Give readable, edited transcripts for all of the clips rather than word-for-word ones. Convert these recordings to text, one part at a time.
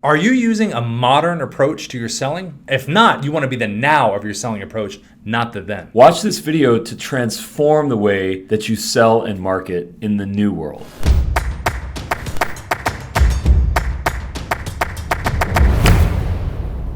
Are you using a modern approach to your selling? If not, you want to be the now of your selling approach, not the then. Watch this video to transform the way that you sell and market in the new world.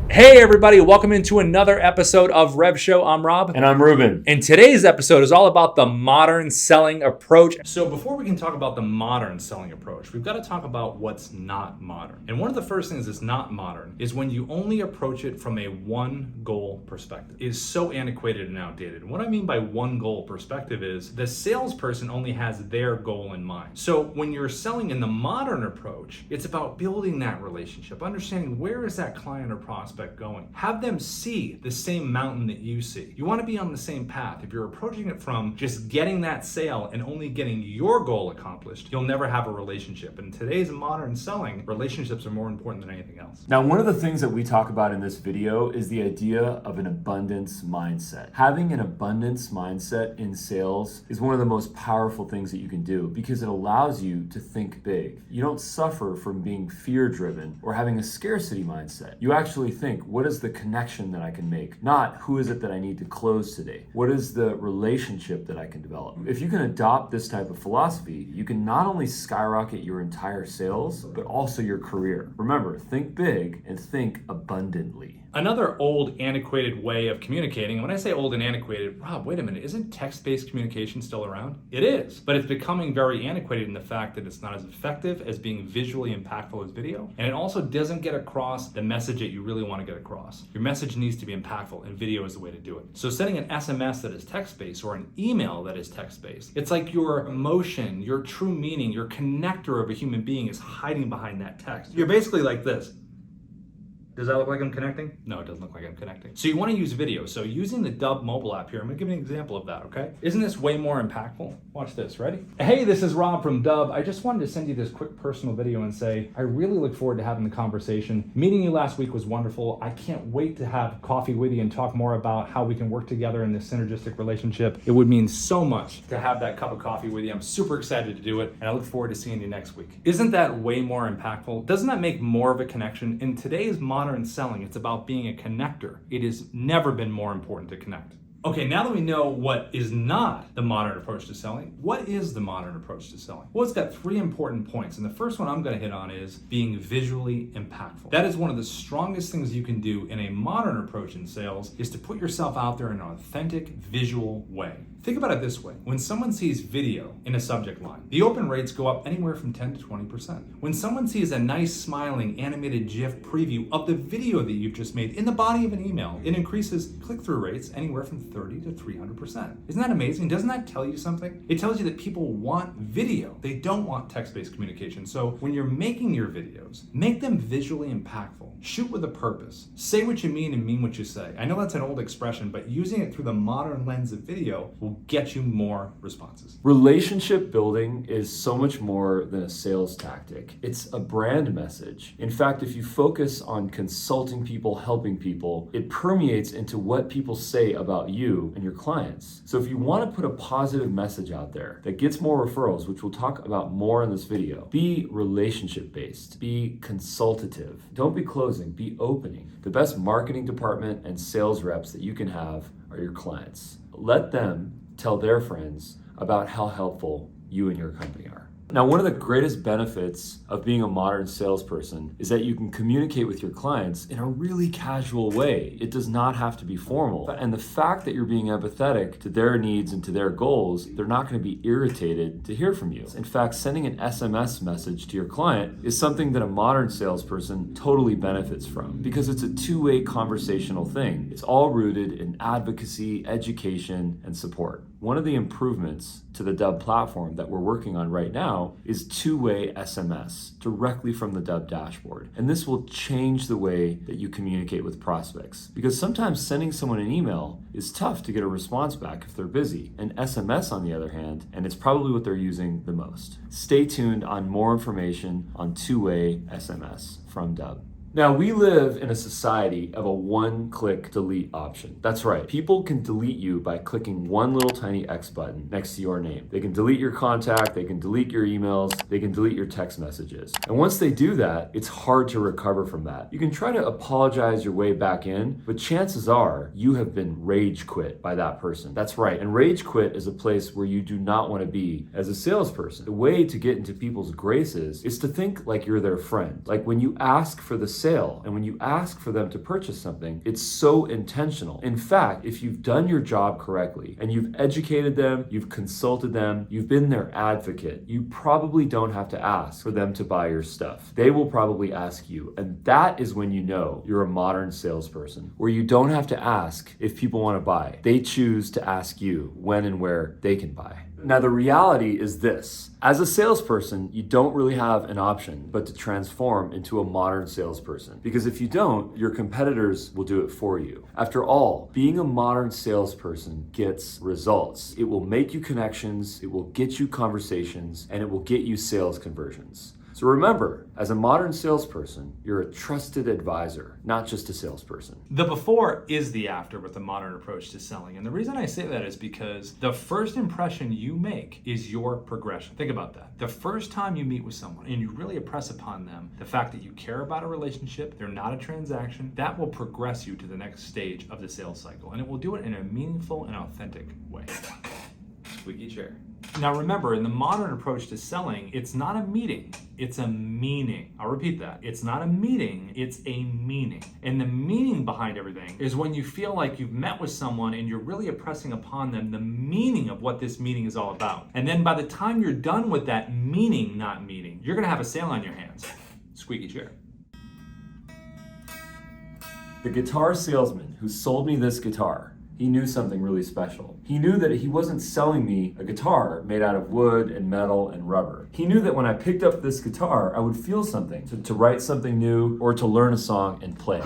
Hey everybody, welcome into another episode of RevShow. I'm Rob. And I'm Ruben. And today's episode is all about the modern selling approach. So before we can talk about the modern selling approach, we've got to talk about what's not modern. And one of the first things that's not modern is when you only approach it from a one goal perspective. It is so antiquated and outdated. And what I mean by one goal perspective is the salesperson only has their goal in mind. So when you're selling in the modern approach, it's about building that relationship, understanding where is that client or prospect going. Have them see the same mountain that you see. You want to be on the same path. If you're approaching it from just getting that sale and only getting your goal accomplished, you'll never have a relationship. In today's modern selling, relationships are more important than anything else. Now, one of the things that we talk about in this video is the idea of an abundance mindset. Having an abundance mindset in sales is one of the most powerful things that you can do because it allows you to think big. You don't suffer from being fear-driven or having a scarcity mindset. You actually think, what is the connection that I can make? Not who is it that I need to close today? What is the relationship that I can develop? If you can adopt this type of philosophy, you can not only skyrocket your entire sales, but also your career. Remember, think big and think abundantly. Another old, antiquated way of communicating, and when I say old and antiquated, Rob, wait a minute, isn't text-based communication still around? It is, but it's becoming very antiquated in the fact that it's not as effective as being visually impactful as video, and it also doesn't get across the message that you really want to get across. Your message needs to be impactful, and video is the way to do it. So sending an SMS that is text-based or an email that is text-based, it's like your emotion, your true meaning, your connector of a human being is hiding behind that text. You're basically like this. Does that look like I'm connecting? No, it doesn't look like I'm connecting. So you want to use video. So using the Dubb mobile app here, I'm going to give you an example of that, okay? Isn't this way more impactful? Watch this, ready? Hey, this is Rob from Dubb. I just wanted to send you this quick personal video and say, I really look forward to having the conversation. Meeting you last week was wonderful. I can't wait to have coffee with you and talk more about how we can work together in this synergistic relationship. It would mean so much to have that cup of coffee with you. I'm super excited to do it, and I look forward to seeing you next week. Isn't that way more impactful? Doesn't that make more of a connection? In today's modern selling, it's about being a connector. It has never been more important to connect. Okay, now that we know what is not the modern approach to selling, what is the modern approach to selling? Well, it's got three important points, and the first one I'm going to hit on is being visually impactful. That is one of the strongest things you can do in a modern approach in sales is to put yourself out there in an authentic, visual way. Think about it this way. When someone sees video in a subject line, the open rates go up anywhere from 10 to 20%. When someone sees a nice smiling animated GIF preview of the video that you've just made in the body of an email, it increases click-through rates anywhere from 30 to 300%. Isn't that amazing? Doesn't that tell you something? It tells you that people want video. They don't want text-based communication. So when you're making your videos, make them visually impactful. Shoot with a purpose. Say what you mean and mean what you say. I know that's an old expression, but using it through the modern lens of video will get you more responses. Relationship building is so much more than a sales tactic. It's a brand message. In fact, if you focus on consulting people, helping people, it permeates into what people say about you and your clients. So if you want to put a positive message out there that gets more referrals, which we'll talk about more in this video, be relationship based, be consultative. Don't be closing, be opening. The best marketing department and sales reps that you can have are your clients. Let them tell their friends about how helpful you and your company are. Now, one of the greatest benefits of being a modern salesperson is that you can communicate with your clients in a really casual way. It does not have to be formal. And the fact that you're being empathetic to their needs and to their goals, they're not going to be irritated to hear from you. In fact, sending an SMS message to your client is something that a modern salesperson totally benefits from because it's a two-way conversational thing. It's all rooted in advocacy, education, and support. One of the improvements to the Dubb platform that we're working on right now is two-way SMS directly from the Dubb dashboard. And this will change the way that you communicate with prospects because sometimes sending someone an email is tough to get a response back if they're busy. And SMS, on the other hand, and it's probably what they're using the most. Stay tuned on more information on two-way SMS from Dubb. Now, we live in a society of a one-click delete option. That's right. People can delete you by clicking one little tiny X button next to your name. They can delete your contact, they can delete your emails, they can delete your text messages. And once they do that, it's hard to recover from that. You can try to apologize your way back in, but chances are you have been rage quit by that person. That's right. And rage quit is a place where you do not want to be as a salesperson. The way to get into people's graces is to think like you're their friend. Like when you ask for the sale and when you ask for them to purchase something, it's so intentional. In fact, if you've done your job correctly and you've educated them, you've consulted them, you've been their advocate, you probably don't have to ask for them to buy your stuff. They will probably ask you. And that is when you know you're a modern salesperson, where you don't have to ask if people want to buy. They choose to ask you when and where they can buy. Now, the reality is this. As a salesperson, you don't really have an option but to transform into a modern salesperson. Because if you don't, your competitors will do it for you. After all, being a modern salesperson gets results. It will make you connections, it will get you conversations, and it will get you sales conversions. So remember, as a modern salesperson, you're a trusted advisor, not just a salesperson. The before is the after with the modern approach to selling. And the reason I say that is because the first impression you make is your progression. Think about that. The first time you meet with someone and you really impress upon them the fact that you care about a relationship, they're not a transaction, that will progress you to the next stage of the sales cycle. And it will do it in a meaningful and authentic way. Squeaky chair. Now remember, in the modern approach to selling, it's not a meeting, it's a meaning. I'll repeat that. It's not a meeting, it's a meaning. And the meaning behind everything is when you feel like you've met with someone and you're really impressing upon them the meaning of what this meeting is all about. And then by the time you're done with that meaning, not meeting, you're gonna have a sale on your hands. Squeaky chair. The guitar salesman who sold me this guitar, he knew something really special. He knew that he wasn't selling me a guitar made out of wood and metal and rubber. He knew that when I picked up this guitar, I would feel something, to write something new or to learn a song and play it.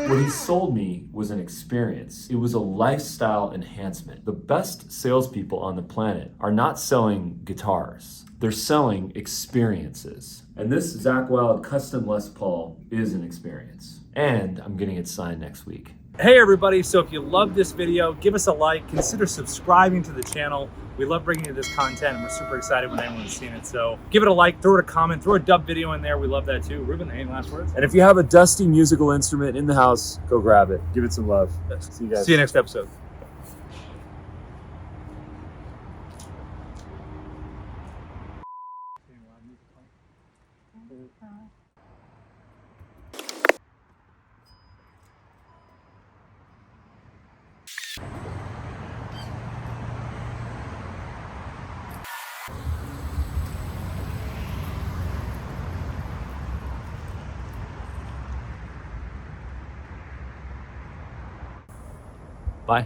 What he sold me was an experience. It was a lifestyle enhancement. The best salespeople on the planet are not selling guitars. They're selling experiences. And this Zakk Wylde custom Les Paul is an experience. And I'm getting it signed next week. Hey everybody, so if you love this video, give us a like, consider subscribing to the channel. We love bringing you this content and we're super excited when anyone's seen it. So give it a like, throw it a comment, throw a Dubb video in there. We love that too. Ruben, any last words? And if you have a dusty musical instrument in the house, go grab it. Give it some love. See you guys. See you next episode. Bye.